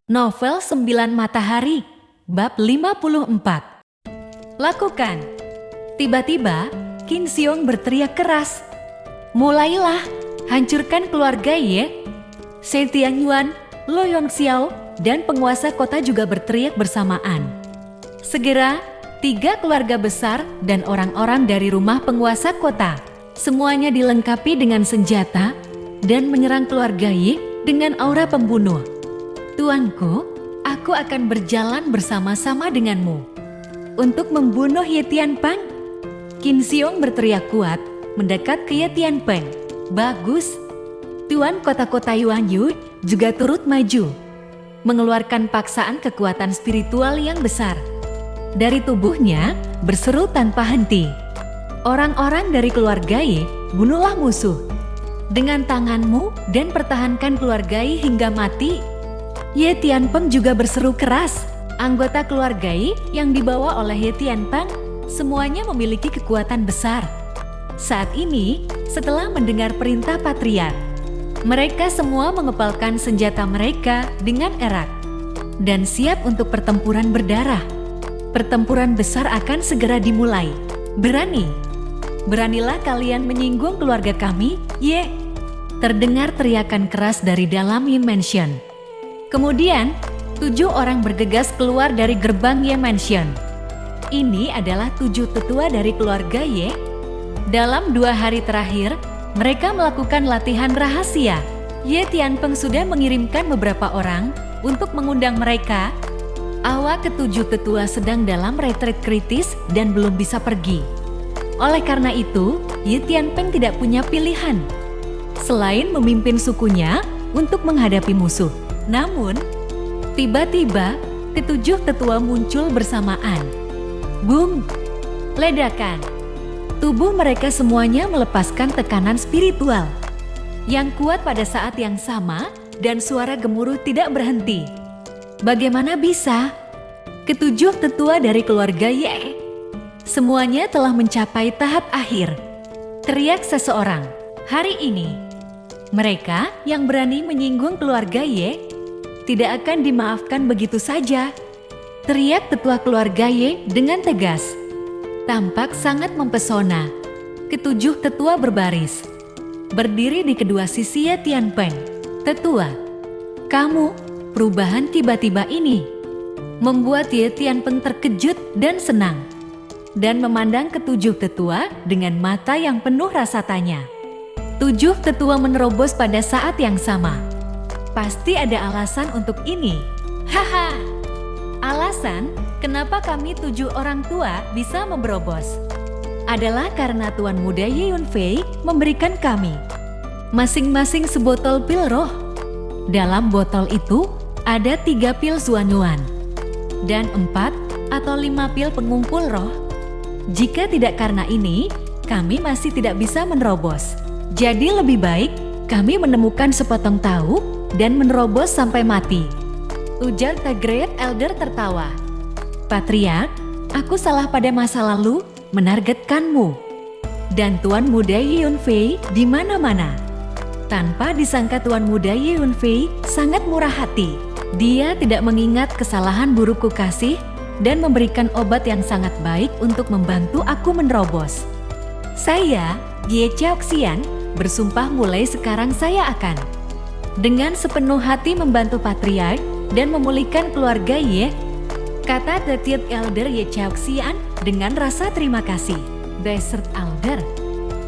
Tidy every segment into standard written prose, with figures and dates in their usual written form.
Novel 9 Matahari, bab 54. Lakukan. Tiba-tiba, Qin Xiong berteriak keras. Mulailah, hancurkan keluarga Ye. Se Tianyuan, Lo Yongxiao, dan penguasa kota juga berteriak bersamaan. Segera, 3 keluarga besar dan orang-orang dari rumah penguasa kota, semuanya dilengkapi dengan senjata dan menyerang keluarga Ye dengan aura pembunuh. Tuanku, aku akan berjalan bersama-sama denganmu untuk membunuh Ye Tianpeng. Qin Xiong berteriak kuat, mendekat ke Ye Tianpeng. Bagus. Tuan kota-kota Yuanyu juga turut maju, mengeluarkan paksaan kekuatan spiritual yang besar. Dari tubuhnya berseru tanpa henti. Orang-orang dari keluarga Ye, bunuhlah musuh dengan tanganmu dan pertahankan keluarga Ye hingga mati. Ye Tianpeng juga berseru keras. Anggota keluarga Ye yang dibawa oleh Ye Tianpeng semuanya memiliki kekuatan besar. Saat ini, setelah mendengar perintah patriark, mereka semua mengepalkan senjata mereka dengan erat dan siap untuk pertempuran berdarah. Pertempuran besar akan segera dimulai. Beranilah kalian menyinggung keluarga kami, Ye. Terdengar teriakan keras dari dalam Ye Mansion. Kemudian, 7 orang bergegas keluar dari gerbang Ye Mansion. Ini adalah 7 tetua dari keluarga Ye. Dalam 2 hari terakhir, mereka melakukan latihan rahasia. Ye Tianpeng sudah mengirimkan beberapa orang untuk mengundang mereka. Awak ke-7 tetua sedang dalam retreat kritis dan belum bisa pergi. Oleh karena itu, Ye Tianpeng tidak punya pilihan selain memimpin sukunya untuk menghadapi musuh. Namun, tiba-tiba ke-7 tetua muncul bersamaan. Boom! Ledakan. Tubuh mereka semuanya melepaskan tekanan spiritual yang kuat pada saat yang sama dan suara gemuruh tidak berhenti. Bagaimana bisa? Ke-7 tetua dari keluarga Ye semuanya telah mencapai tahap akhir. Teriak seseorang. Hari ini, mereka yang berani menyinggung keluarga Ye tidak akan dimaafkan begitu saja. Teriak tetua keluarga Ye dengan tegas. Tampak sangat mempesona. Ke-7 tetua berbaris, berdiri di kedua sisi Ye Tianpeng. Tetua, kamu, perubahan tiba-tiba ini membuat Ye Tianpeng terkejut dan senang, dan memandang ke-7 tetua dengan mata yang penuh rasa tanya. 7 tetua menerobos pada saat yang sama. Pasti ada alasan untuk ini. Haha. Alasan kenapa kami 7 orang tua bisa menerobos adalah karena Tuan Muda Ye Yunfei memberikan kami masing-masing sebotol pil roh. Dalam botol itu ada 3 pil Xuanyuan dan 4 atau 5 pil pengumpul roh. Jika tidak karena ini, kami masih tidak bisa menerobos. Jadi lebih baik kami menemukan sepotong tahu dan menerobos sampai mati. Ujar The Great Elder tertawa. Patriark, aku salah pada masa lalu menargetkanmu dan Tuan Muda Ye Yunfei di mana-mana. Tanpa disangka Tuan Muda Ye Yunfei sangat murah hati. Dia tidak mengingat kesalahan burukku kasih dan memberikan obat yang sangat baik untuk membantu aku menerobos. Saya, Ye Chaoxian, bersumpah mulai sekarang saya akan dengan sepenuh hati membantu patriark dan memulihkan keluarga Ye, kata The Third Elder Ye Chaoxian dengan rasa terima kasih. Desert Elder,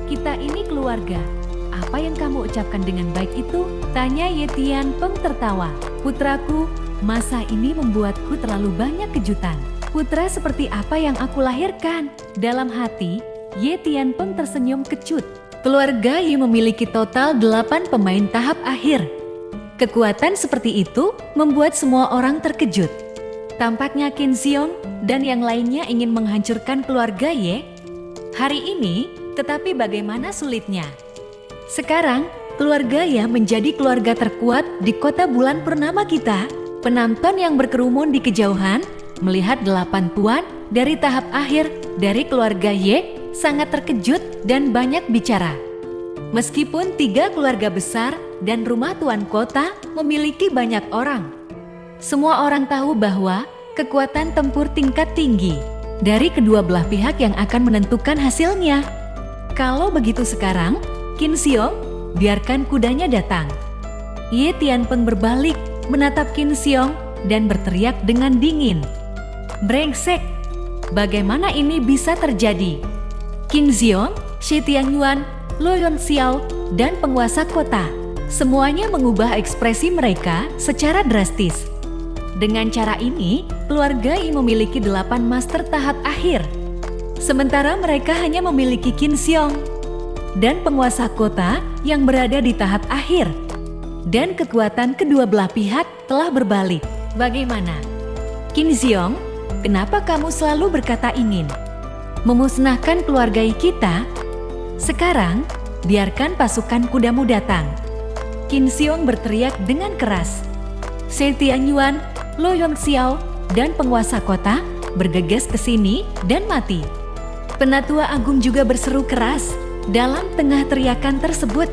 kita ini keluarga. Apa yang kamu ucapkan dengan baik itu? Tanya Ye Tianpeng tertawa. Putraku, masa ini membuatku terlalu banyak kejutan. Putra seperti apa yang aku lahirkan? Dalam hati, Ye Tianpeng tersenyum kecut. Keluarga Ye memiliki total 8 pemain tahap akhir. Kekuatan seperti itu membuat semua orang terkejut. Tampaknya Qin Xiong dan yang lainnya ingin menghancurkan keluarga Ye hari ini, tetapi bagaimana sulitnya. Sekarang, keluarga Ye menjadi keluarga terkuat di kota bulan purnama kita. Penonton yang berkerumun di kejauhan melihat 8 tuan dari tahap akhir dari keluarga Ye sangat terkejut dan banyak bicara. Meskipun 3 keluarga besar dan rumah tuan kota memiliki banyak orang, Semua orang tahu bahwa kekuatan tempur tingkat tinggi dari kedua belah pihak yang akan menentukan hasilnya. Kalau begitu sekarang, Qin Xiong, biarkan kudanya datang. Ye Tianpeng berbalik, menatap Qin Xiong, dan berteriak dengan dingin. Brengsek! Bagaimana ini bisa terjadi? Qin Xiong, Shi Tianyuan, Luo Yunxiao, dan penguasa kota, semuanya mengubah ekspresi mereka secara drastis. Dengan cara ini, keluarga Yi memiliki 8 master tahap akhir. Sementara mereka hanya memiliki Qin Xiong dan penguasa kota yang berada di tahap akhir. Dan kekuatan kedua belah pihak telah berbalik. Bagaimana? Qin Xiong, kenapa kamu selalu berkata ingin memusnahkan keluarga kita? Sekarang, biarkan pasukan kudamu datang. Qin Xiong berteriak dengan keras. Shi Tianyuan, Luo Yunxiao, dan penguasa kota bergegas ke sini dan mati. Penatua Agung juga berseru keras. Dalam tengah teriakan tersebut,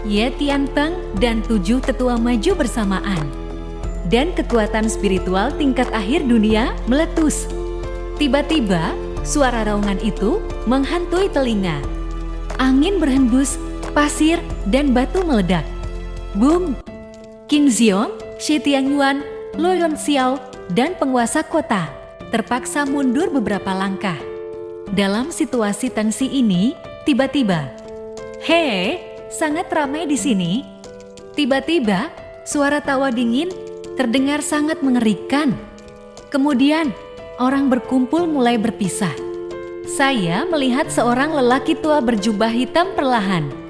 Ye Tianpeng dan 7 tetua maju bersamaan. Dan kekuatan spiritual tingkat akhir dunia meletus. Tiba-tiba, suara raungan itu menghantui telinga. Angin berhembus, pasir, dan batu meledak. Boom! Qin Xiong, Shi Tianyuan, Luo Yunxiao, dan penguasa kota terpaksa mundur beberapa langkah. Dalam situasi tensi ini, tiba-tiba, "Hei, sangat ramai di sini." Tiba-tiba, suara tawa dingin terdengar sangat mengerikan. Kemudian, orang berkumpul mulai berpisah. Saya melihat seorang lelaki tua berjubah hitam perlahan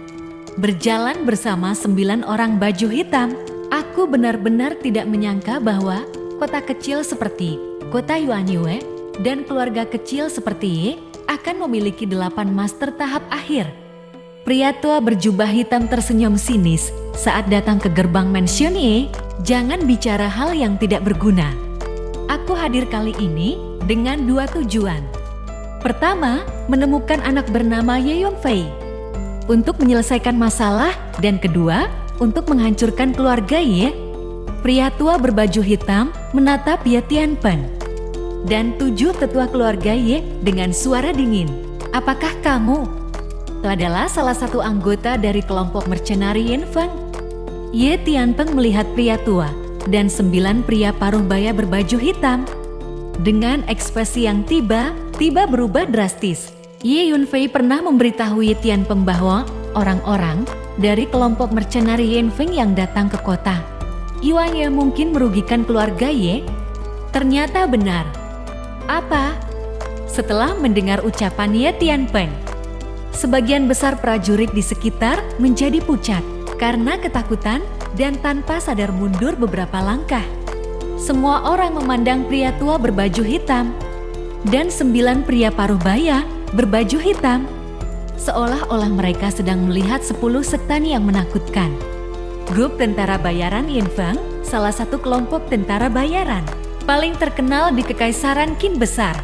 berjalan bersama 9 orang baju hitam. Aku benar-benar tidak menyangka bahwa kota kecil seperti kota Yuanyue dan keluarga kecil seperti Ye akan memiliki 8 master tahap akhir. Pria tua berjubah hitam tersenyum sinis saat datang ke gerbang mansion Ye. Jangan bicara hal yang tidak berguna. Aku hadir kali ini dengan 2 tujuan. Pertama, menemukan anak bernama Ye Yunfei untuk menyelesaikan masalah, dan kedua, untuk menghancurkan keluarga Ye. Pria tua berbaju hitam menatap Ye Tianpeng dan 7 tetua keluarga Ye dengan suara dingin. Apakah kamu adalah salah satu anggota dari kelompok mercenari Yinfeng? Ye Tianpeng melihat pria tua dan 9 pria paruh baya berbaju hitam. Dengan ekspresi yang tiba-tiba berubah drastis. Ye Yunfei pernah memberitahu Ye Tianpeng bahwa orang-orang dari kelompok mercenari Yinfeng yang datang ke kota Yuanyue mungkin merugikan keluarga Ye. Ternyata benar. Apa? Setelah mendengar ucapan Ye Tianpeng, sebagian besar prajurit di sekitar menjadi pucat karena ketakutan dan tanpa sadar mundur beberapa langkah. Semua orang memandang pria tua berbaju hitam dan 9 pria paruh baya berbaju hitam, seolah-olah mereka sedang melihat 10 setan yang menakutkan. Grup tentara bayaran Yinfeng, salah satu kelompok tentara bayaran paling terkenal di Kekaisaran Qin besar.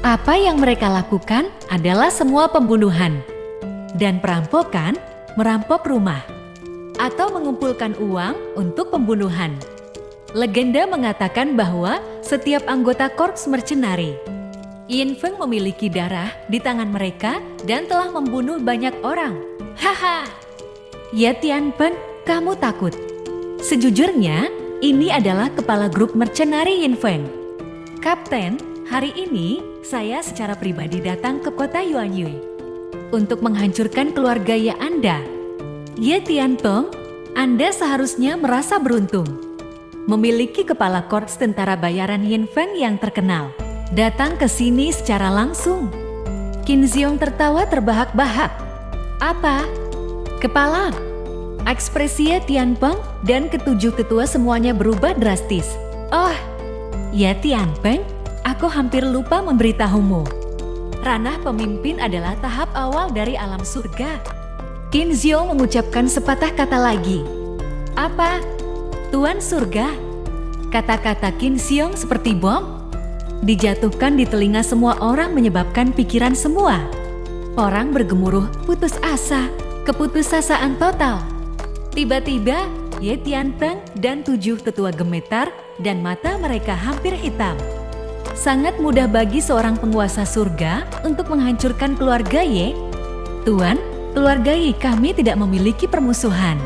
Apa yang mereka lakukan adalah semua pembunuhan dan perampokan, merampok rumah, atau mengumpulkan uang untuk pembunuhan. Legenda mengatakan bahwa setiap anggota korps mercenari Yinfeng memiliki darah di tangan mereka dan telah membunuh banyak orang. Haha! Ye Tianpeng, kamu takut? Sejujurnya, ini adalah kepala grup mercenari Yinfeng. Kapten, hari ini saya secara pribadi datang ke kota Yuanyue untuk menghancurkan keluarga Ye Anda. Ye Tianpeng, Anda seharusnya merasa beruntung memiliki kepala korps tentara bayaran Yinfeng yang terkenal datang ke sini secara langsung. Qin Xiong tertawa terbahak-bahak. Apa? Kepala? Ekspresi Ye Tianpeng dan ketujuh ketua semuanya berubah drastis. Oh, Ye Tianpeng, aku hampir lupa memberitahumu. Ranah pemimpin adalah tahap awal dari alam surga. Qin Xiong mengucapkan sepatah kata lagi. Apa? Tuan surga? Kata-kata Qin Xiong seperti bom dijatuhkan di telinga semua orang, menyebabkan pikiran semua orang bergemuruh putus asa, keputusasaan total. Tiba-tiba Ye Tianpeng dan 7 tetua gemetar dan mata mereka hampir hitam. Sangat mudah bagi seorang penguasa surga untuk menghancurkan keluarga Ye. Tuan, keluarga Ye kami tidak memiliki permusuhan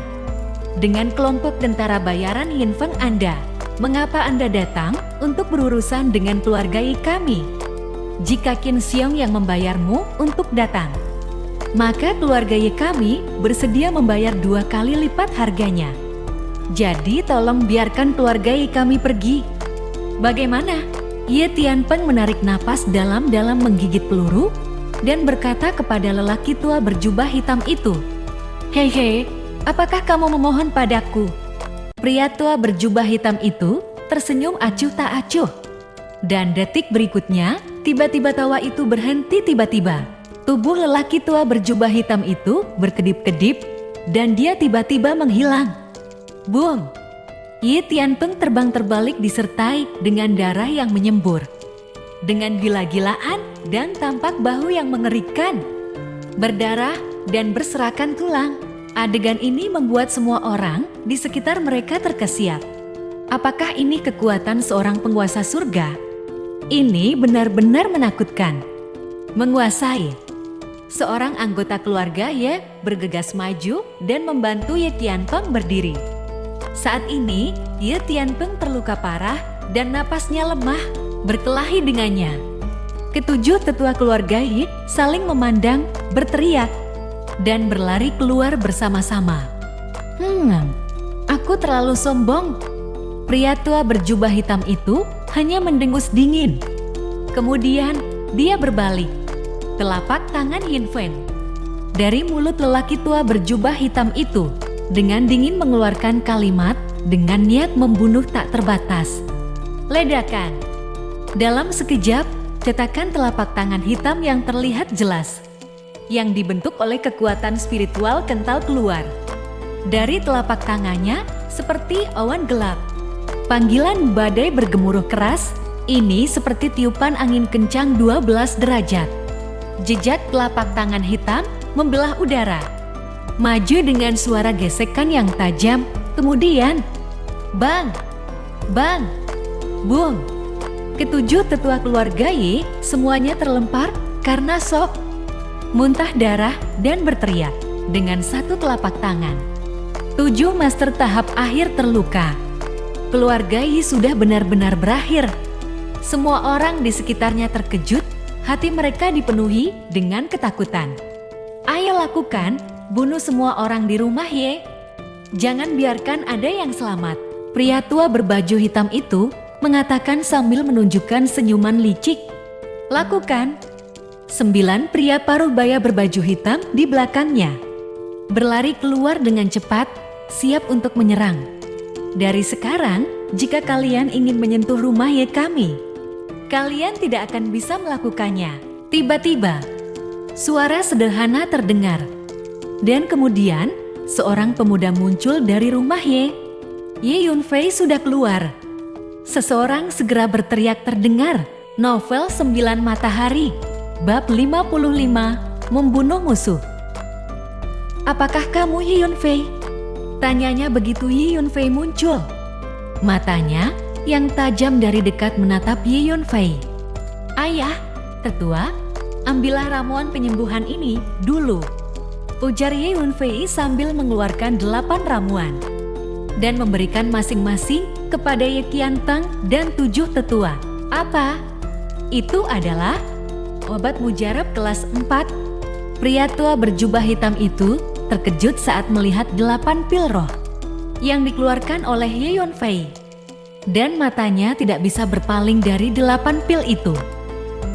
dengan kelompok tentara bayaran Yin Feng Anda. Mengapa Anda datang untuk berurusan dengan keluarga Ye kami? Jika Qin Xiong yang membayarmu untuk datang, maka keluarga Ye kami bersedia membayar 2 kali lipat harganya. Jadi tolong biarkan keluarga Ye kami pergi. Bagaimana? Ye Tianpeng menarik napas dalam-dalam menggigit peluru dan berkata kepada lelaki tua berjubah hitam itu, "Hei, apakah kamu memohon padaku?" Pria tua berjubah hitam itu tersenyum acuh tak acuh. Dan detik berikutnya, tiba-tiba tawa itu berhenti tiba-tiba. Tubuh lelaki tua berjubah hitam itu berkedip-kedip dan dia tiba-tiba menghilang. Boom! Ye Tianpeng terbang terbalik disertai dengan darah yang menyembur. Dengan gila-gilaan dan tampak bahu yang mengerikan. Berdarah dan berserakan tulang. Adegan ini membuat semua orang di sekitar mereka terkesiap. Apakah ini kekuatan seorang penguasa surga? Ini benar-benar menakutkan. Menguasai. Seorang anggota keluarga Ye bergegas maju dan membantu Ye Tianpeng berdiri. Saat ini, Ye Tianpeng terluka parah dan napasnya lemah, berkelahi dengannya. Ketujuh tetua keluarga Ye saling memandang, berteriak, dan berlari keluar bersama-sama. Aku terlalu sombong. Pria tua berjubah hitam itu hanya mendengus dingin. Kemudian, dia berbalik. Telapak tangan Yin Feng dari mulut lelaki tua berjubah hitam itu dengan dingin mengeluarkan kalimat dengan niat membunuh tak terbatas. Ledakan. Dalam sekejap, cetakan telapak tangan hitam yang terlihat jelas, yang dibentuk oleh kekuatan spiritual kental keluar. Dari telapak tangannya seperti awan gelap. Panggilan badai bergemuruh keras, ini seperti tiupan angin kencang 12 derajat. Jejak telapak tangan hitam membelah udara. Maju dengan suara gesekan yang tajam, kemudian bang, bang, boom. Ketujuh tetua keluarga Ye semuanya terlempar karena shock, muntah darah dan berteriak dengan satu telapak tangan. 7 master tahap akhir terluka. Keluarga Ye sudah benar-benar berakhir. Semua orang di sekitarnya terkejut, hati mereka dipenuhi dengan ketakutan. Ayo lakukan, bunuh semua orang di rumah Ye. Jangan biarkan ada yang selamat. Pria tua berbaju hitam itu mengatakan sambil menunjukkan senyuman licik. Lakukan. 9 pria paruh baya berbaju hitam di belakangnya berlari keluar dengan cepat, siap untuk menyerang. Dari sekarang, jika kalian ingin menyentuh rumah Ye kami, kalian tidak akan bisa melakukannya. Tiba-tiba, suara sederhana terdengar. Dan kemudian, seorang pemuda muncul dari rumah Ye. Ye Yunfei sudah keluar. Seseorang segera berteriak terdengar. Novel 9 Matahari, bab 55, membunuh musuh. Apakah kamu Ye Yunfei? Tanyanya begitu Ye Yunfei muncul. Matanya yang tajam dari dekat menatap Ye Yunfei. Ayah, tetua, ambillah ramuan penyembuhan ini dulu, ujar Ye Yunfei sambil mengeluarkan 8 ramuan dan memberikan masing-masing kepada Ye Tianpeng dan 7 tetua. Apa? Itu adalah obat mujarab kelas 4. Pria tua berjubah hitam itu terkejut saat melihat 8 pil roh yang dikeluarkan oleh Ye Yunfei. Dan matanya tidak bisa berpaling dari 8 pil itu.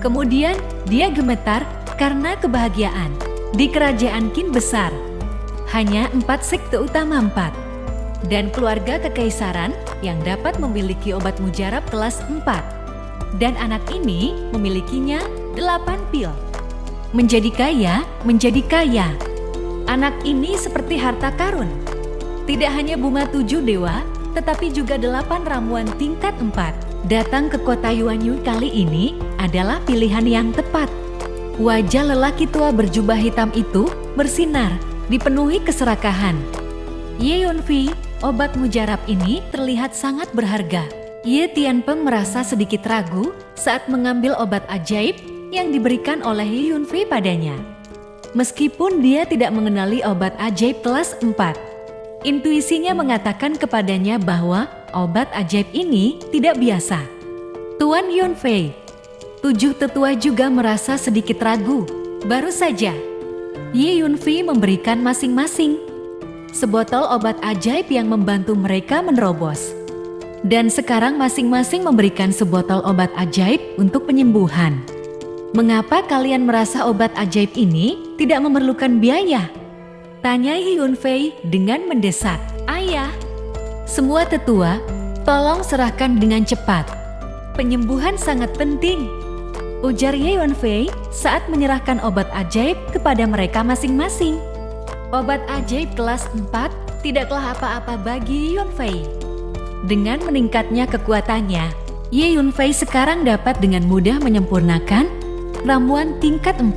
Kemudian dia gemetar karena kebahagiaan. Di kerajaan Qin besar, hanya 4 sekte utama 4. Dan keluarga kekaisaran yang dapat memiliki obat mujarab kelas 4. Dan anak ini memilikinya 8 pil. Menjadi kaya, menjadi kaya. Anak ini seperti harta karun. Tidak hanya bunga 7 dewa, tetapi juga 8 ramuan tingkat 4. Datang ke kota Yuanyu kali ini adalah pilihan yang tepat. Wajah lelaki tua berjubah hitam itu bersinar, dipenuhi keserakahan. Ye Yunfei, Obat mujarab ini terlihat sangat berharga. Ye Tianpeng merasa sedikit ragu saat mengambil obat ajaib yang diberikan oleh Ye Yunfei padanya. Meskipun dia tidak mengenali obat ajaib kelas 4, intuisinya mengatakan kepadanya bahwa obat ajaib ini tidak biasa. Tuan Yunfei, 7 tetua juga merasa sedikit ragu. Baru saja Ye Yunfei memberikan masing-masing sebotol obat ajaib yang membantu mereka menerobos. Dan sekarang masing-masing memberikan sebotol obat ajaib untuk penyembuhan. Mengapa kalian merasa obat ajaib ini tidak memerlukan biaya? Tanya Ye Yunfei dengan mendesak. Ayah, semua tetua, tolong serahkan dengan cepat. Penyembuhan sangat penting, ujar Ye Yunfei saat menyerahkan obat ajaib kepada mereka masing-masing. Obat ajaib kelas 4 tidaklah apa-apa bagi Ye Yunfei. Dengan meningkatnya kekuatannya, Ye Yunfei sekarang dapat dengan mudah menyempurnakan ramuan tingkat 4.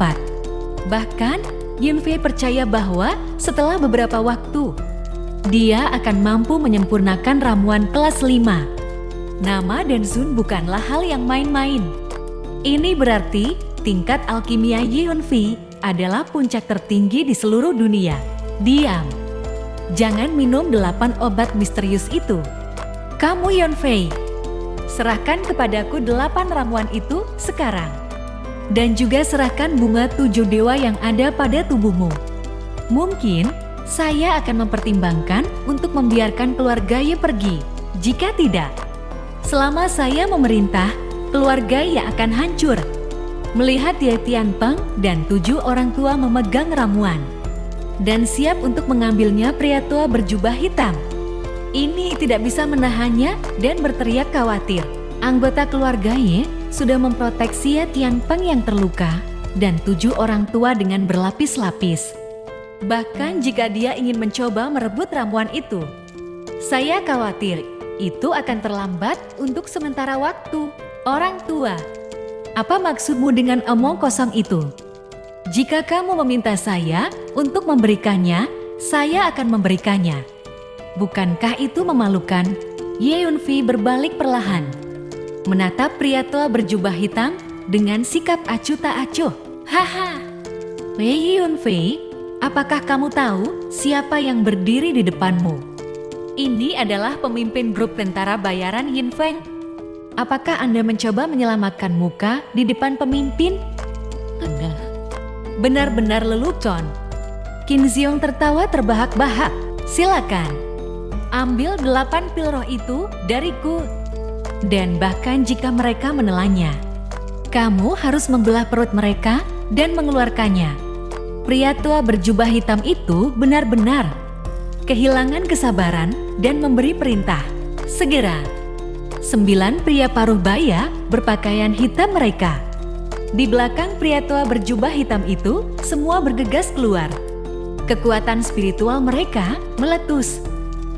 Bahkan, Yunfei percaya bahwa setelah beberapa waktu, dia akan mampu menyempurnakan ramuan kelas 5. Nama dan Zun bukanlah hal yang main-main. Ini berarti tingkat alkimia Ye Yunfei adalah puncak tertinggi di seluruh dunia. Diam. Jangan minum 8 obat misterius itu. Kamu Yunfei, serahkan kepadaku 8 ramuan itu sekarang. Dan juga serahkan bunga 7 dewa yang ada pada tubuhmu. Mungkin saya akan mempertimbangkan untuk membiarkan keluarga Ye pergi. Jika tidak, selama saya memerintah, keluarga Ye akan hancur. Melihat Ye Tianpeng dan 7 orang tua memegang ramuan dan siap untuk mengambilnya, pria tua berjubah hitam ini tidak bisa menahannya dan berteriak khawatir. Anggota keluarga Ye sudah memproteksi Ye Tianpeng yang terluka dan 7 orang tua dengan berlapis-lapis. Bahkan jika dia ingin mencoba merebut ramuan itu, saya khawatir itu akan terlambat untuk sementara waktu. Orang tua, apa maksudmu dengan omong kosong itu? Jika kamu meminta saya untuk memberikannya, saya akan memberikannya. Bukankah itu memalukan? Ye Yunfei berbalik perlahan, menatap pria tua berjubah hitam dengan sikap acuh tak acuh. Haha, Ye Yunfei, apakah kamu tahu siapa yang berdiri di depanmu? Ini adalah pemimpin grup tentara bayaran Yin Feng. Apakah Anda mencoba menyelamatkan muka di depan pemimpin? Anda benar-benar lelucon. Qin Xiong tertawa terbahak-bahak. Silakan, ambil 8 pil roh itu dariku. Dan bahkan jika mereka menelannya, kamu harus membelah perut mereka dan mengeluarkannya. Pria tua berjubah hitam itu benar-benar kehilangan kesabaran dan memberi perintah. Segera, 9 pria paruh baya berpakaian hitam mereka. Di belakang pria tua berjubah hitam itu, semua bergegas keluar. Kekuatan spiritual mereka meletus.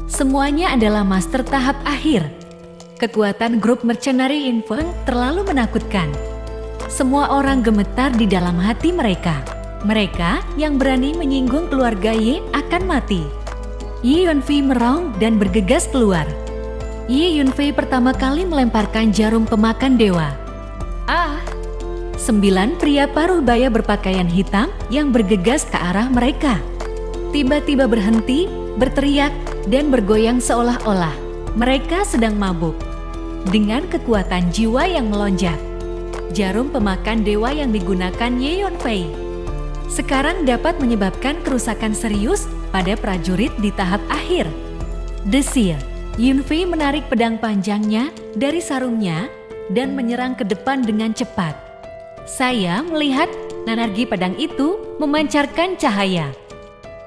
Semuanya adalah master tahap akhir. Kekuatan grup mercenari Yin Feng terlalu menakutkan. Semua orang gemetar di dalam hati mereka. Mereka yang berani menyinggung keluarga Ye akan mati. Ye Yunfei meraung dan bergegas keluar. Ye Yunfei pertama kali melemparkan jarum pemakan dewa. 9 pria paruh baya berpakaian hitam yang bergegas ke arah mereka. Tiba-tiba berhenti, berteriak, dan bergoyang seolah-olah mereka sedang mabuk. Dengan kekuatan jiwa yang melonjak, jarum pemakan dewa yang digunakan Ye Yunfei sekarang dapat menyebabkan kerusakan serius pada prajurit di tahap akhir. Desir, Yunfei menarik pedang panjangnya dari sarungnya dan menyerang ke depan dengan cepat. Saya melihat energi pedang itu memancarkan cahaya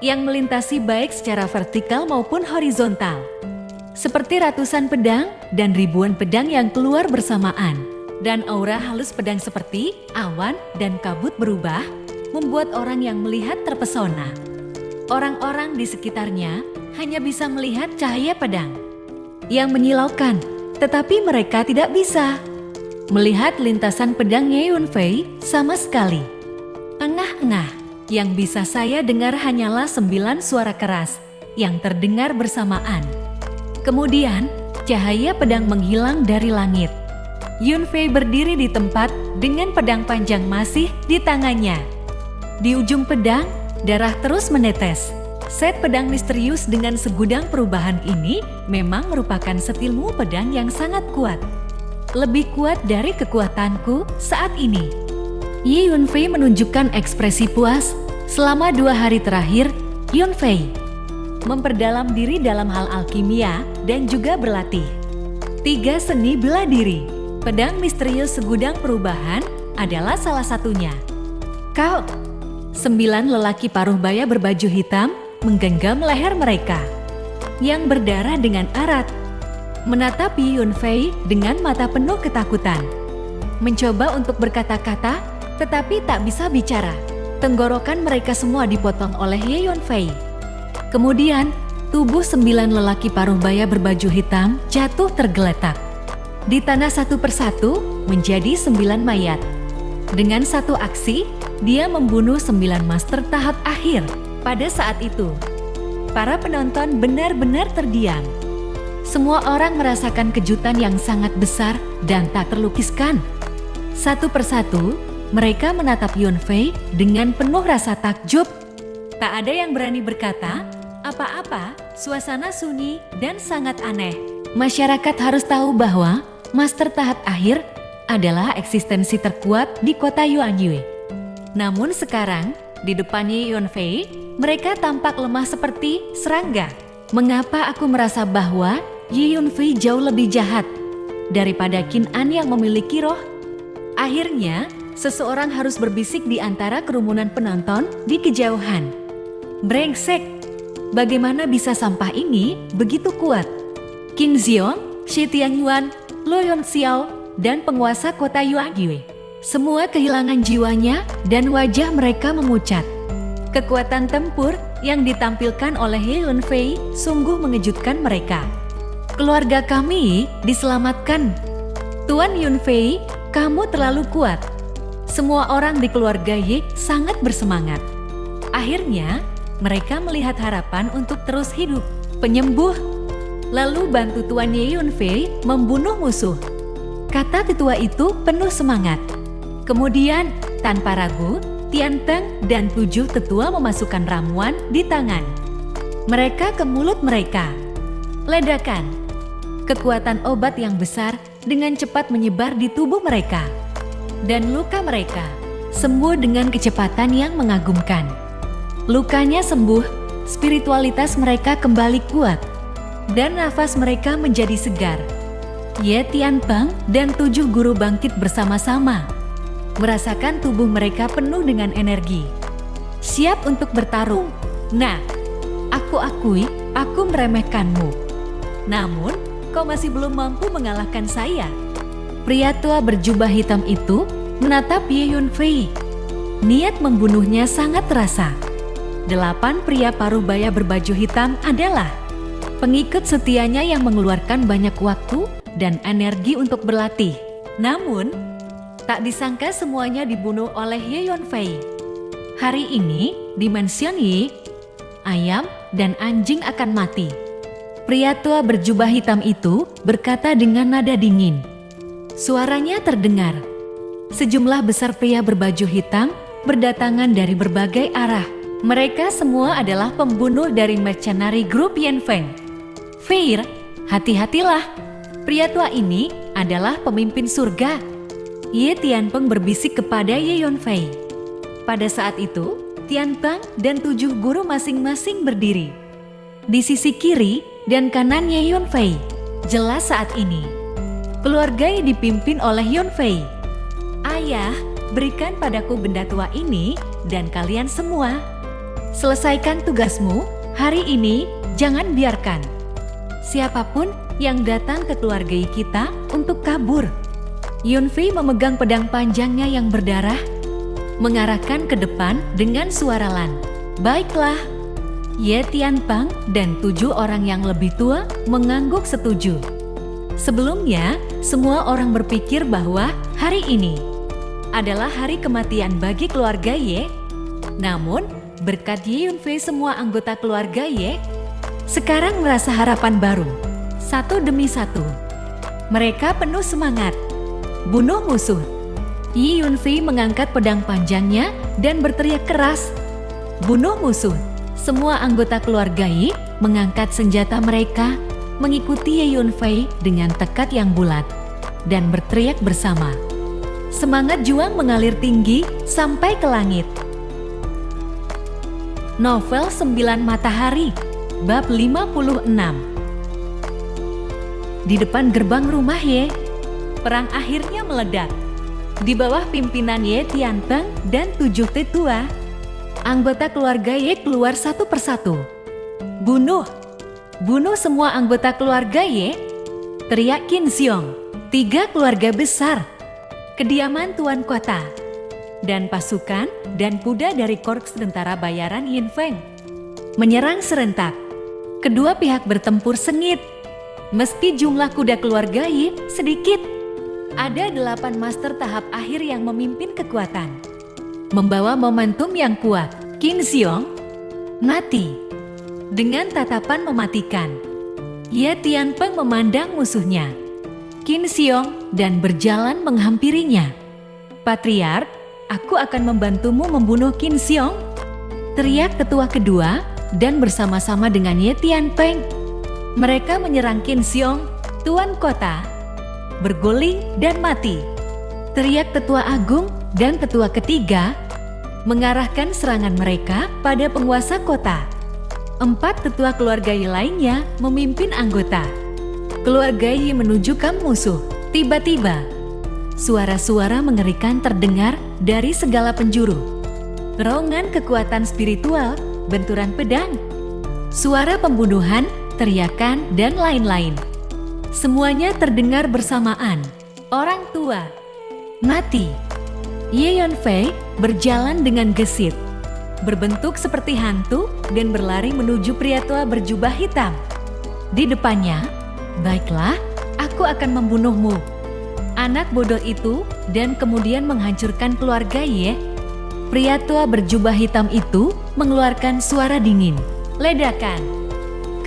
yang melintasi baik secara vertikal maupun horizontal. Seperti ratusan pedang dan ribuan pedang yang keluar bersamaan. Dan aura halus pedang seperti awan dan kabut berubah, membuat orang yang melihat terpesona. Orang-orang di sekitarnya hanya bisa melihat cahaya pedang yang menyilaukan, tetapi mereka tidak bisa melihat lintasan pedang Ye Yunfei sama sekali. Engah-engah, yang bisa saya dengar hanyalah 9 suara keras yang terdengar bersamaan. Kemudian, cahaya pedang menghilang dari langit. Yunfei berdiri di tempat dengan pedang panjang masih di tangannya. Di ujung pedang, darah terus menetes. Set pedang misterius dengan segudang perubahan ini memang merupakan setilmu pedang yang sangat kuat. Lebih kuat dari kekuatanku saat ini. Yi Yunfei menunjukkan ekspresi puas. Selama 2 hari terakhir, Yunfei memperdalam diri dalam hal alkimia dan juga berlatih. 3 seni bela diri. Pedang misterius segudang perubahan adalah salah satunya. Kau 9 lelaki paruh baya berbaju hitam menggenggam leher mereka yang berdarah dengan erat, menatap Yi Yunfei dengan mata penuh ketakutan. Mencoba untuk berkata-kata, tetapi tak bisa bicara. Tenggorokan mereka semua dipotong oleh Yi Yunfei. Kemudian, tubuh 9 lelaki paruh baya berbaju hitam jatuh tergeletak di tanah satu persatu menjadi 9 mayat. Dengan satu aksi, dia membunuh 9 master tahap akhir. Pada saat itu, para penonton benar-benar terdiam. Semua orang merasakan kejutan yang sangat besar dan tak terlukiskan. Satu persatu, mereka menatap Yunfei dengan penuh rasa takjub. Tak ada yang berani berkata apa-apa, suasana sunyi dan sangat aneh. Masyarakat harus tahu bahwa Master tahap akhir adalah eksistensi terkuat di kota Yuanyue. Namun sekarang, di depan Yi Yunfei, mereka tampak lemah seperti serangga. Mengapa aku merasa bahwa Yi Yunfei jauh lebih jahat daripada Qin An yang memiliki roh? Akhirnya, seseorang harus berbisik di antara kerumunan penonton di kejauhan. Brengsek, bagaimana bisa sampah ini begitu kuat? Qin Ziong, Shi Tianyuan, Lo Yonxiao, dan penguasa kota Yuanyue. Semua kehilangan jiwanya dan wajah mereka memucat. Kekuatan tempur yang ditampilkan oleh Yi Yunfei sungguh mengejutkan mereka. Keluarga kami diselamatkan. Tuan Yunfei, kamu terlalu kuat. Semua orang di keluarga Yi sangat bersemangat. Akhirnya, mereka melihat harapan untuk terus hidup. Penyembuh. Lalu bantu Tuan Yi Yunfei membunuh musuh. Kata tetua itu penuh semangat. Kemudian, tanpa ragu, Tian Peng dan 7 tetua memasukkan ramuan di tangan mereka ke mulut mereka. Ledakan. Kekuatan obat yang besar dengan cepat menyebar di tubuh mereka. Dan luka mereka sembuh dengan kecepatan yang mengagumkan. Lukanya sembuh, spiritualitas mereka kembali kuat. Dan nafas mereka menjadi segar. Ye Tianpeng dan 7 guru bangkit bersama-sama. Merasakan tubuh mereka penuh dengan energi. Siap untuk bertarung. Nah, aku akui, aku meremehkanmu. Namun, kau masih belum mampu mengalahkan saya. Pria tua berjubah hitam itu menatap Yi Yunfei. Niat membunuhnya sangat terasa. 8 pria paruh baya berbaju hitam adalah pengikut setianya yang mengeluarkan banyak waktu dan energi untuk berlatih. Namun, tak disangka semuanya dibunuh oleh Yi Yunfei. Hari ini, di mansion Yi, ayam dan anjing akan mati. Pria tua berjubah hitam itu berkata dengan nada dingin. Suaranya terdengar. Sejumlah besar pria berbaju hitam berdatangan dari berbagai arah. Mereka semua adalah pembunuh dari mercenary group Yanfeng. Feir, hati-hatilah. Pria tua ini adalah pemimpin surga. Ye Tianpeng berbisik kepada Yi Yunfei. Pada saat itu, Tianpeng dan 7 guru masing-masing berdiri di sisi kiri dan kanan Yi Yunfei. Jelas saat ini, keluarga Yi dipimpin oleh Yunfei. Ayah, berikan padaku benda tua ini dan kalian semua. Selesaikan tugasmu hari ini, jangan biarkan siapapun yang datang ke keluarga kita untuk kabur. Yunfei memegang pedang panjangnya yang berdarah, mengarahkan ke depan dengan suara lan. Baiklah. Ye Tianpeng dan 7 orang yang lebih tua mengangguk setuju. Sebelumnya, semua orang berpikir bahwa hari ini adalah hari kematian bagi keluarga Ye. Namun, berkat Yi Yunfei semua anggota keluarga Ye sekarang merasa harapan baru. satu demi satu. Mereka penuh semangat. Bunuh musuh. Yi Yunfei mengangkat pedang panjangnya dan berteriak keras. Bunuh musuh. Semua anggota keluarga Yi mengangkat senjata mereka, mengikuti Yi Yunfei dengan tekad yang bulat, dan berteriak bersama. Semangat juang mengalir tinggi sampai ke langit. Novel 9 Matahari, bab 56. Di depan gerbang rumah Ye, perang akhirnya meledak. Di bawah pimpinan Ye Tianpeng dan 7 tetua, anggota keluarga Ye keluar satu persatu. Bunuh! Bunuh semua anggota keluarga Ye! Teriak Qin Xiong. 3 keluarga besar, kediaman tuan kota, dan pasukan dan kuda dari korps tentara bayaran Yin Feng menyerang serentak. Kedua pihak bertempur sengit. Meski jumlah kuda keluarga Yi sedikit, ada 8 master tahap akhir yang memimpin kekuatan. Membawa momentum yang kuat, Qin Xiong mati dengan tatapan mematikan. Ye Tianpeng memandang musuhnya, Qin Xiong, dan berjalan menghampirinya. Patriark, aku akan membantumu membunuh Qin Xiong, teriak tetua kedua, dan bersama-sama dengan Ye Tianpeng, mereka menyerang Qin Xiong, tuan kota. Berguling dan mati, teriak tetua agung dan tetua ketiga, mengarahkan serangan mereka pada penguasa kota. 4 tetua keluarga Yi lainnya memimpin anggota keluarga Yi menuju kamp musuh. Tiba-tiba, suara-suara mengerikan terdengar dari segala penjuru. Raungan kekuatan spiritual, benturan pedang, suara pembunuhan, teriakan, dan lain-lain. Semuanya terdengar bersamaan. Orang tua mati. Ye Yunfei berjalan dengan gesit, berbentuk seperti hantu, dan berlari menuju pria tua berjubah hitam. Di depannya, baiklah, aku akan membunuhmu, anak bodoh itu, dan kemudian menghancurkan keluarga Ye. Pria tua berjubah hitam itu mengeluarkan suara dingin. Ledakan.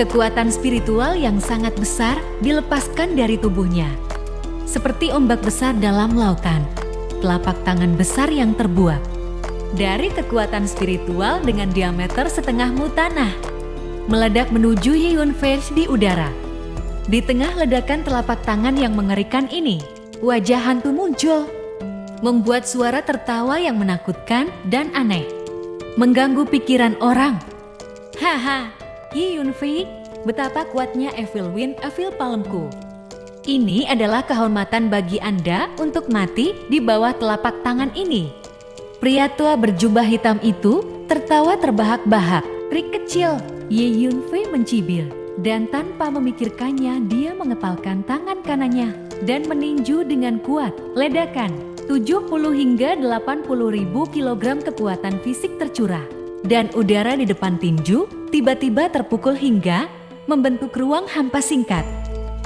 Kekuatan spiritual yang sangat besar dilepaskan dari tubuhnya. Seperti ombak besar dalam lautan, telapak tangan besar yang terbuat dari kekuatan spiritual dengan diameter setengah mu tanah meledak menuju Ye Yunfei di udara. Di tengah ledakan telapak tangan yang mengerikan ini, wajah hantu muncul, membuat suara tertawa yang menakutkan dan aneh, mengganggu pikiran orang. Haha, Ye Yunfei, betapa kuatnya Evil Wind, Evil Palmku. Ini adalah kehormatan bagi Anda untuk mati di bawah telapak tangan ini. Pria tua berjubah hitam itu tertawa terbahak-bahak. Trik kecil, Ye Yunfei mencibir. Dan tanpa memikirkannya, dia mengepalkan tangan kanannya dan meninju dengan kuat. Ledakan, 70 hingga 80 ribu kilogram kekuatan fisik tercurah. Dan udara di depan tinju tiba-tiba terpukul hingga membentuk ruang hampa singkat.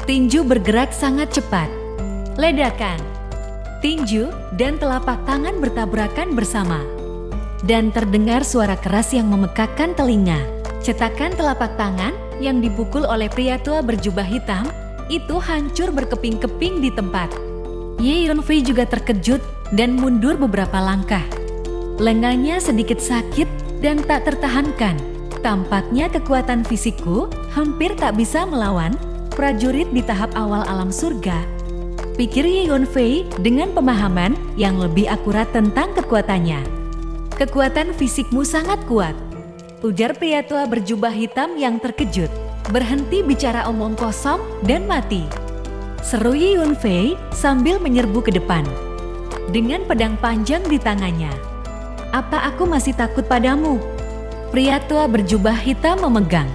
Tinju bergerak sangat cepat. Ledakan, tinju dan telapak tangan bertabrakan bersama. Dan terdengar suara keras yang memekakkan telinga. Cetakan telapak tangan yang dipukul oleh pria tua berjubah hitam itu hancur berkeping-keping di tempat. Ye Yunfei juga terkejut dan mundur beberapa langkah. Lengannya sedikit sakit dan tak tertahankan. Tampaknya kekuatan fisikku hampir tak bisa melawan prajurit di tahap awal alam surga, pikir Ye Yunfei dengan pemahaman yang lebih akurat tentang kekuatannya. Kekuatan fisikmu sangat kuat, ujar pria tua berjubah hitam yang terkejut. Berhenti bicara omong kosong dan mati, seru Ye Yunfei sambil menyerbu ke depan dengan pedang panjang di tangannya. Apa aku masih takut padamu? Pria tua berjubah hitam memegang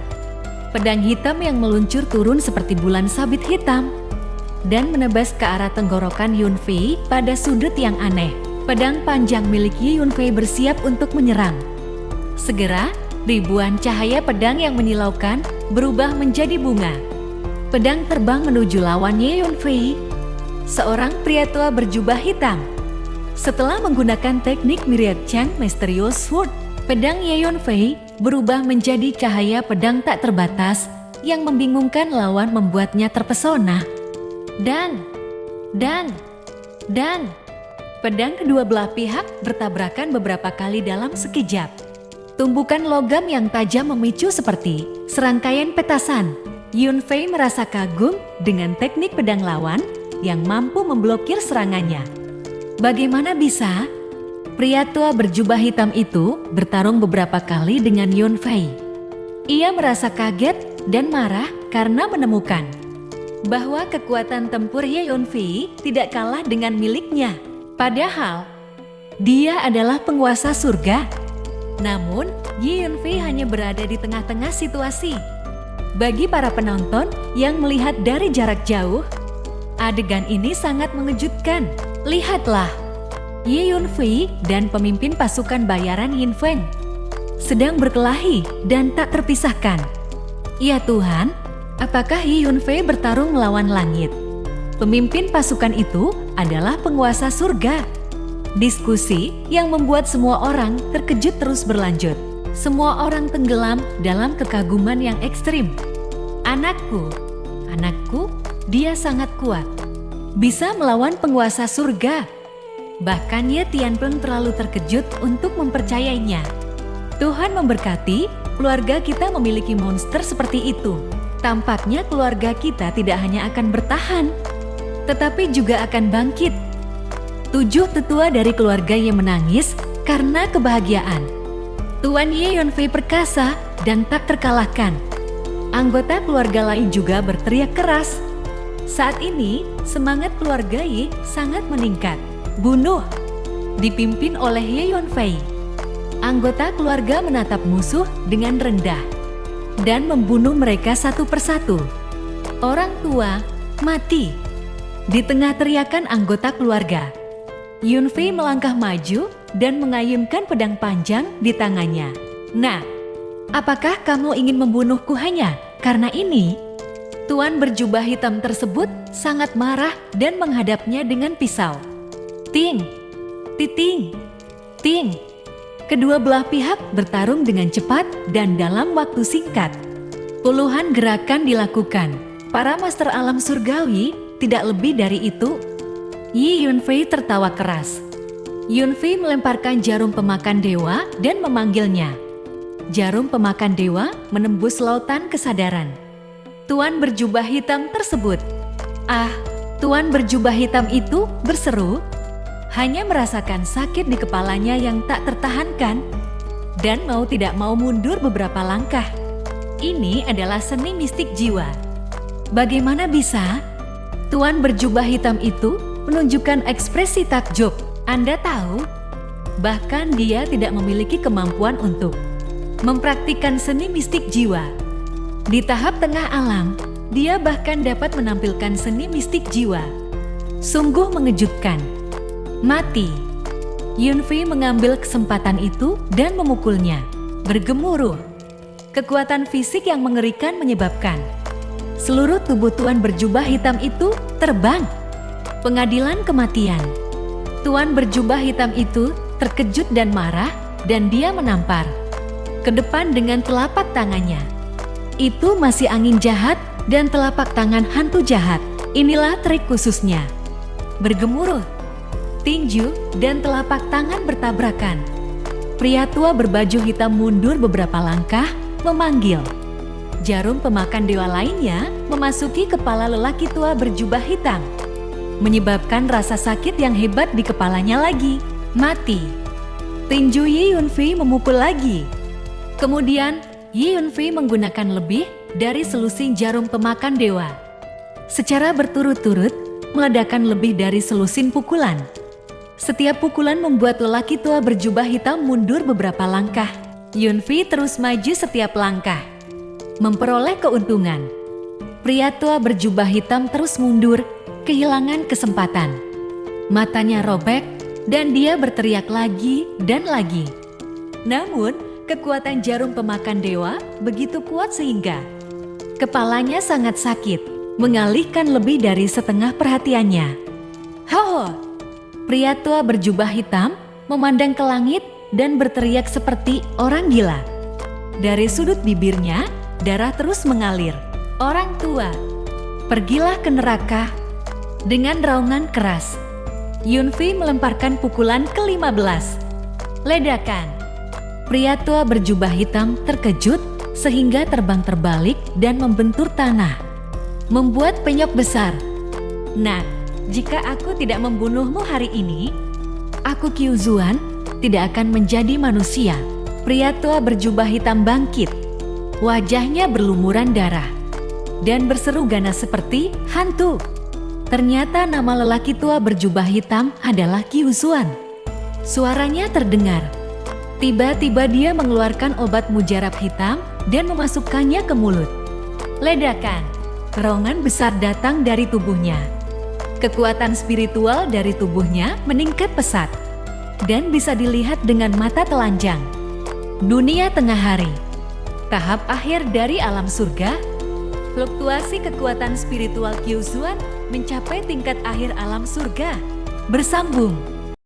pedang hitam yang meluncur turun seperti bulan sabit hitam dan menebas ke arah tenggorokan Yunfei pada sudut yang aneh. Pedang panjang milik Ye Yunfei bersiap untuk menyerang. Segera, ribuan cahaya pedang yang menyilaukan berubah menjadi bunga. Pedang terbang menuju lawan Ye Yunfei, seorang pria tua berjubah hitam. Setelah menggunakan teknik Myriad Chang Mysterious Sword, pedang Ye Yunfei berubah menjadi cahaya pedang tak terbatas yang membingungkan lawan membuatnya terpesona. Dang! Dang! Dang! Pedang kedua belah pihak bertabrakan beberapa kali dalam sekejap. Tumbukan logam yang tajam memicu seperti serangkaian petasan. Yun Fei merasa kagum dengan teknik pedang lawan yang mampu memblokir serangannya. Bagaimana bisa? Pria tua berjubah hitam itu bertarung beberapa kali dengan Yun Fei. Ia merasa kaget dan marah karena menemukan bahwa kekuatan tempur Ye Yun Fei tidak kalah dengan miliknya. Padahal dia adalah penguasa surga. Namun, Ye Yun Fei hanya berada di tengah-tengah situasi. Bagi para penonton yang melihat dari jarak jauh, adegan ini sangat mengejutkan. Lihatlah, Ye Yun Fei dan pemimpin pasukan bayaran Yin Feng sedang berkelahi dan tak terpisahkan. Ya Tuhan, apakah Ye Yun Fei bertarung melawan langit? Pemimpin pasukan itu adalah penguasa surga. Diskusi yang membuat semua orang terkejut terus berlanjut. Semua orang tenggelam dalam kekaguman yang ekstrim. Anakku, dia sangat kuat. Bisa melawan penguasa surga. Bahkan Ye Tianpeng terlalu terkejut untuk mempercayainya. Tuhan memberkati, keluarga kita memiliki monster seperti itu. Tampaknya keluarga kita tidak hanya akan bertahan, tetapi juga akan bangkit. 7 tetua dari keluarga yang menangis karena kebahagiaan. Tuan Ye Yun Fei perkasa dan tak terkalahkan. Anggota keluarga lain juga berteriak keras. Saat ini, semangat keluarga Ye sangat meningkat. Bunuh! Dipimpin oleh Ye Yun Fei. Anggota keluarga menatap musuh dengan rendah dan membunuh mereka satu persatu. Orang tua mati. Di tengah teriakan anggota keluarga, Yun Fei melangkah maju dan mengayunkan pedang panjang di tangannya. Nah, apakah kamu ingin membunuhku hanya karena ini? Tuan berjubah hitam tersebut sangat marah dan menghadapnya dengan pisau. Ting! Titing! Ting! Kedua belah pihak bertarung dengan cepat dan dalam waktu singkat. Puluhan gerakan dilakukan. Para master alam surgawi tidak lebih dari itu. Ye Yun Fei tertawa keras. Yun Fei melemparkan jarum pemakan dewa dan memanggilnya. Jarum pemakan dewa menembus lautan kesadaran. Tuan berjubah hitam tersebut. Ah, tuan berjubah hitam itu berseru. Hanya merasakan sakit di kepalanya yang tak tertahankan dan mau tidak mau mundur beberapa langkah. Ini adalah seni mistik jiwa. Bagaimana bisa? Tuan berjubah hitam itu menunjukkan ekspresi takjub. Anda tahu, bahkan dia tidak memiliki kemampuan untuk mempraktikkan seni mistik jiwa. Di tahap tengah alam, dia bahkan dapat menampilkan seni mistik jiwa. Sungguh mengejutkan. Mati. Yun Fei mengambil kesempatan itu dan memukulnya. Bergemuruh. Kekuatan fisik yang mengerikan menyebabkan seluruh tubuh tuan berjubah hitam itu terbang. Pengadilan kematian. Tuan berjubah hitam itu terkejut dan marah dan dia menampar ke depan dengan telapak tangannya. Itu masih angin jahat dan telapak tangan hantu jahat. Inilah trik khususnya. Bergemuruh. Tinju dan telapak tangan bertabrakan. Pria tua berbaju hitam mundur beberapa langkah, memanggil. Jarum pemakan dewa lainnya memasuki kepala lelaki tua berjubah hitam, menyebabkan rasa sakit yang hebat di kepalanya lagi. Mati. Tinju Ye Yun Fei memukul lagi. Kemudian, Ye Yun Fei menggunakan lebih dari selusin jarum pemakan dewa. Secara berturut-turut, meledakkan lebih dari selusin pukulan. Setiap pukulan membuat lelaki tua berjubah hitam mundur beberapa langkah. Yun Fei terus maju setiap langkah, memperoleh keuntungan. Pria tua berjubah hitam terus mundur, kehilangan kesempatan. Matanya robek, dan dia berteriak lagi dan lagi. Namun, kekuatan jarum pemakan dewa begitu kuat sehingga kepalanya sangat sakit, mengalihkan lebih dari setengah perhatiannya. Ho! Pria tua berjubah hitam memandang ke langit dan berteriak seperti orang gila. Dari sudut bibirnya, darah terus mengalir. Orang tua, pergilah ke neraka. Dengan raungan keras, Yunfi melemparkan pukulan ke-15. Ledakan. Pria tua berjubah hitam terkejut sehingga terbang terbalik dan membentur tanah, membuat penyok besar. Nah, jika aku tidak membunuhmu hari ini, aku Qiu Zuan tidak akan menjadi manusia. Pria tua berjubah hitam bangkit. Wajahnya berlumuran darah dan berseru ganas seperti hantu. Ternyata nama lelaki tua berjubah hitam adalah Qiu Zuan. Suaranya terdengar. Tiba-tiba dia mengeluarkan obat mujarab hitam dan memasukkannya ke mulut. Ledakan. Raungan besar datang dari tubuhnya. Kekuatan spiritual dari tubuhnya meningkat pesat dan bisa dilihat dengan mata telanjang. Dunia tengah hari. Tahap akhir dari alam surga. Fluktuasi kekuatan spiritual Qiu Zuan mencapai tingkat akhir alam surga. Bersambung.